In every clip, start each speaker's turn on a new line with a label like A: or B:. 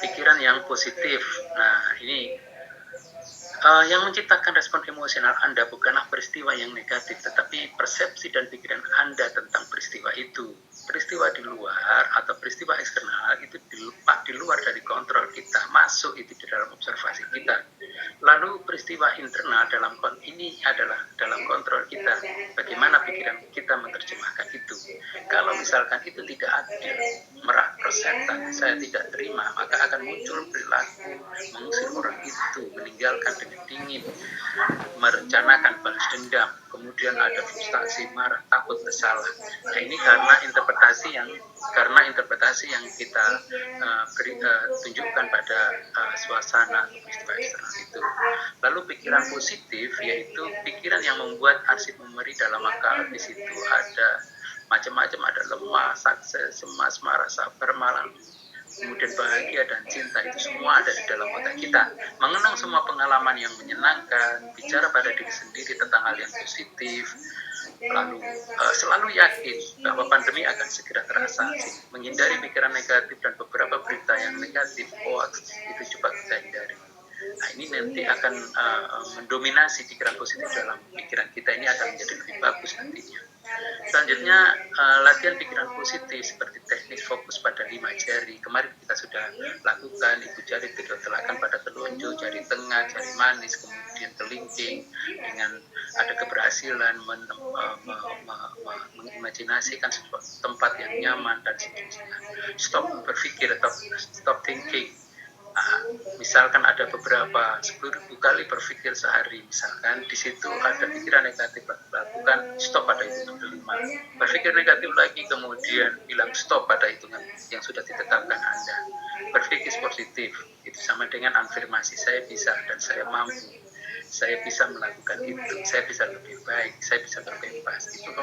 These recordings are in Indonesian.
A: pikiran yang positif. Nah, ini yang menciptakan respon emosional Anda bukanlah peristiwa yang negatif, tetapi persepsi dan pikiran Anda tentang peristiwa itu. Peristiwa di luar atau peristiwa eksternal itu di luar dari kontrol kita, masuk itu di dalam observasi kita. Lalu peristiwa internal ini adalah dalam kontrol kita. Bagaimana pikiran kita menerjemahkan itu. Kalau misalkan itu tidak adil, merak persepsi, saya tidak terima, maka akan muncul perilaku mengusir orang itu, meninggalkan dengan dingin, merencanakan balas dendam, kemudian ada frustasi, marah, takut, bersalah. Nah, ini karena interpretasi yang kita tunjukkan pada suasana peristiwa eksternal itu. Lalu pikiran positif yaitu pikiran yang membuat arsip memori dalam akal. Di situ ada macam-macam, ada lemah, sukses, cemas, marah, sabar, malam, kemudian bahagia dan cinta, itu semua ada di dalam otak kita. Mengenang semua pengalaman yang menyenangkan, bicara pada diri sendiri tentang hal yang positif, lalu selalu yakin bahwa pandemi akan segera teratasi, menghindari pikiran negatif dan beberapa berita yang negatif, hoax, itu coba kita hindari. Nah, ini nanti akan mendominasi pikiran positif dalam pikiran kita, ini akan menjadi lebih bagus nantinya. Selanjutnya, latihan pikiran positif seperti teknik fokus pada 5 jari. Kemarin kita sudah lakukan, ibu jari diteletakkan pada telunjuk, jari tengah, jari manis, kemudian kelingking, dengan ada keberhasilan mengimajinasikan tempat yang nyaman dan seterusnya. Stop berpikir atau stop thinking. Misalkan ada beberapa 10.000 kali berpikir sehari, misalkan di situ ada pikiran negatif, lakukan stop pada hitungan kelima. Berpikir negatif lagi, kemudian bilang stop pada hitungan yang sudah ditetapkan Anda. Berpikir positif, itu sama dengan afirmasi, saya bisa dan saya mampu, saya bisa melakukan itu, saya bisa lebih baik, saya bisa berbebas. Itu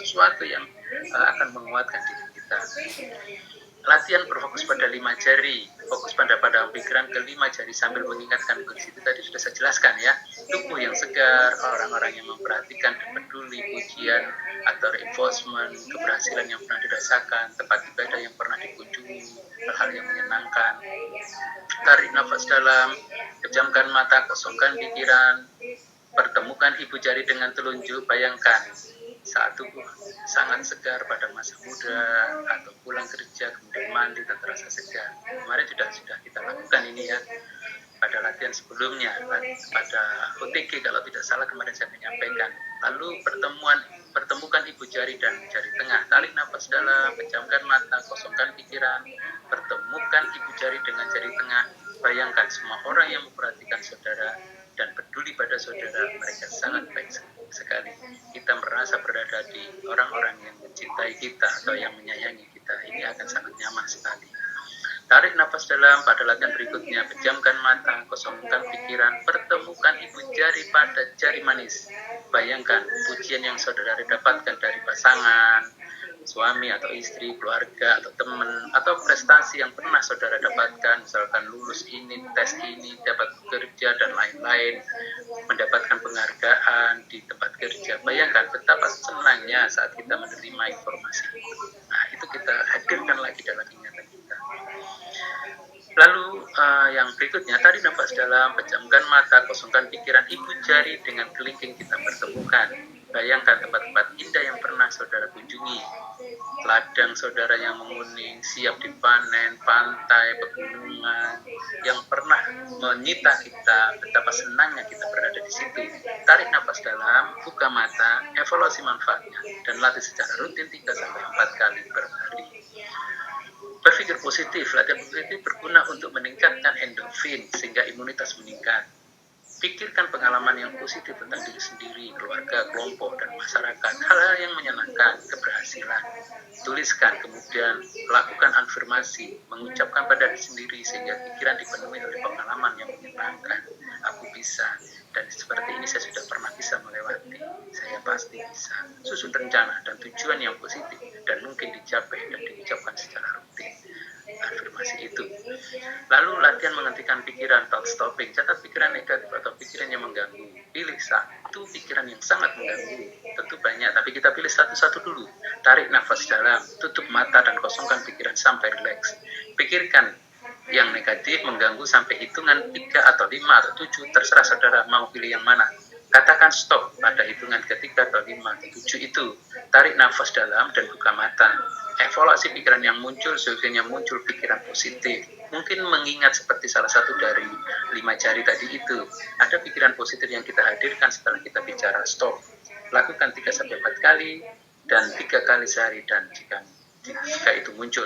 A: sesuatu yang akan menguatkan diri kita. Latihan berfokus pada 5 jari, fokus pada pikiran ke 5 jari sambil mengingatkan kondisi itu tadi sudah saya jelaskan ya. Tubuh yang segar, orang-orang yang memperhatikan dan peduli, pujian atau reinforcement, keberhasilan yang pernah dirasakan, tempat ibadah yang pernah dikunjungi, hal-hal yang menyenangkan. Tarik nafas dalam, pejamkan mata, kosongkan pikiran, pertemukan ibu jari dengan telunjuk, bayangkan saat tubuh sangat segar pada masa muda atau pulang kerja kemudian mandi dan terasa segar. Kemarin sudah kita lakukan ini ya pada latihan sebelumnya, pada OTG kalau tidak salah kemarin saya menyampaikan. Lalu pertemukan ibu jari dan jari tengah, tarik nafas dalam, pejamkan mata, kosongkan pikiran, pertemukan ibu jari dengan jari tengah. Bayangkan semua orang yang memperhatikan saudara dan peduli pada saudara, mereka sangat baik sekali. Kita merasa berada di orang-orang yang mencintai kita atau yang menyayangi kita, ini akan sangat nyaman sekali. Tarik nafas dalam pada latihan berikutnya, pejamkan mata, kosongkan pikiran, pertemukan ibu jari pada jari manis. Bayangkan pujian yang saudara dapatkan dari pasangan, suami atau istri, keluarga atau teman, atau prestasi yang pernah saudara dapatkan, misalkan lulus ini, tes ini, dapat bekerja dan lain-lain, mendapatkan penghargaan di tempat kerja. Bayangkan betapa senangnya saat kita menerima informasi itu. Nah, itu kita hadirkan lagi dalam ingatan kita. Lalu yang berikutnya, tarik nafas dalam, pejamkan mata, kosongkan pikiran, ibu jari dengan kelingking kita pertemukan. Bayangkan tempat-tempat indah yang pernah saudara kunjungi, ladang saudara yang menguning, siap dipanen, pantai, pegunungan yang pernah menyita kita, betapa senangnya kita berada di situ. Tarik nafas dalam, buka mata, evaluasi manfaatnya, dan latih secara rutin 3-4 kali per hari. Berpikir positif, latihan positif berguna untuk meningkatkan endorfin sehingga imunitas meningkat. Pikirkan pengalaman yang positif tentang diri sendiri, keluarga, kelompok, dan masyarakat. Hal-hal yang menyenangkan, keberhasilan. Tuliskan, kemudian lakukan afirmasi, mengucapkan pada diri sendiri sehingga pikiran dipenuhi oleh pengalaman yang menyenangkan. Aku bisa, dan seperti ini saya sudah pernah bisa melewati. Saya pasti bisa. Susun rencana dan tujuan yang positif dan mungkin dicapai dan diucapkan secara rutin. Afirmasi itu. Lalu latihan menghentikan pikiran, thought stopping. Catat pikiran negatif atau pikiran yang mengganggu. Pilih satu pikiran yang sangat mengganggu. Tentu banyak, tapi kita pilih satu-satu dulu. Tarik nafas dalam, tutup mata dan kosongkan pikiran sampai rileks. Pikirkan yang negatif mengganggu sampai hitungan 3 atau 5 atau 7, terserah saudara mau pilih yang mana. Katakan stop pada hitungan ketiga atau 5 atau 7 itu. Tarik nafas dalam dan buka mata. Evaluasi pikiran yang muncul, sehingga muncul pikiran positif. Mungkin mengingat seperti salah satu dari 5 jari tadi itu. Ada pikiran positif yang kita hadirkan setelah kita bicara stop. Lakukan 3-4 kali dan 3 kali sehari, dan jika itu muncul,